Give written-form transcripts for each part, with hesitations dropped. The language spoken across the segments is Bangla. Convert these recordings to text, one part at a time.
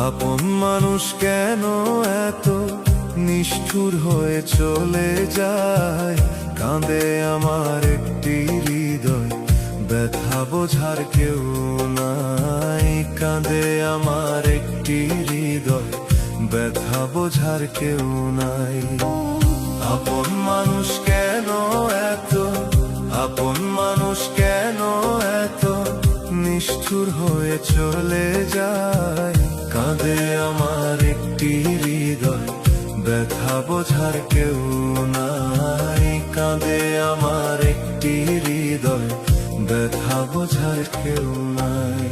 আপন মানুষ কেন এত নিষ্ঠুর হয়ে চলে যায়? কাঁদে আমার একটি হৃদয়, ব্যথা বোঝার কেউ নাই। কাঁদে আমার একটি হৃদয়, ব্যথা বোঝার কেউ নাই। আপন মানুষ কেন এত, আপন মানুষ কেন এত নিষ্ঠুর হয়ে চলে যায়? কাঁদে আমার একটি হৃদয়, ব্যথা বোঝার কেউ নাই। কাঁদে আমার একটি হৃদয়, ব্যথা বোঝার কেউ নাই।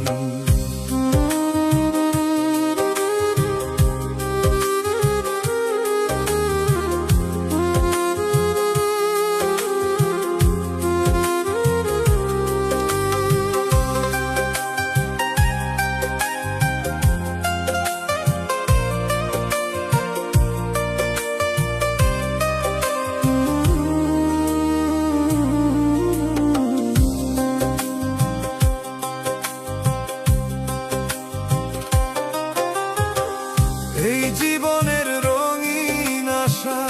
এই জীবনের রঙিন আশা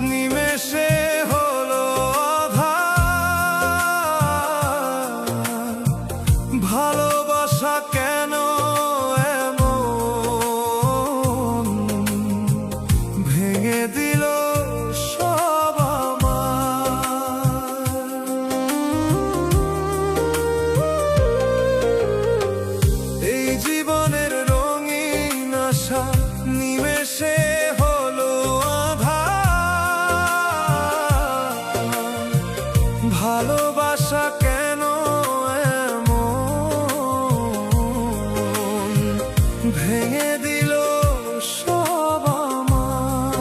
নিমেষে হলো আঁধার। ভালোবাসা কেন এমন ভেঙে দিল সব আমার। এই জীবনের রঙিন আশা নিমেষে হলো আঁধার। ভালোবাসা কেন এমন ভেঙে দিল সব আমার।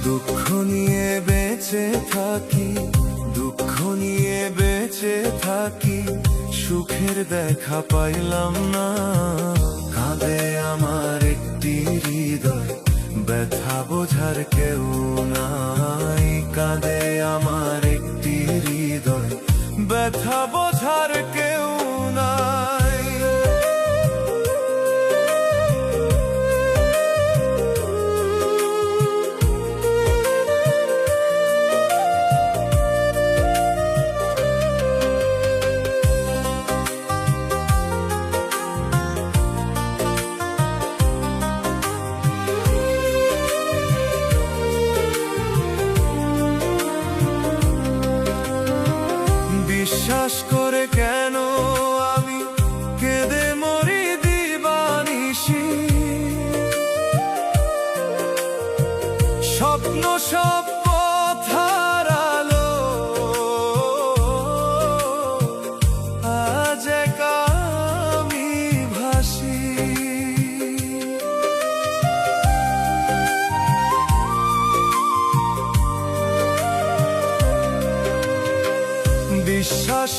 দুঃখ নিয়ে বেঁচে থাকি, দুঃখ নিয়ে বেঁচে থাকি, সুখের দেখা পাইলাম না। কাঁদে আমার একটি হৃদয়, ব্যথা বোঝার কেউ নাই। কাঁদে আমার একটি হৃদয়, ব্যথা বোঝার কেউ নাই। বিশ্বাস করে কেন আমি কেঁদে মরি দিবানিশি? স্বপ্ন সব পথার আলো, আজ একা আমি ভাসি। বিশ্বাস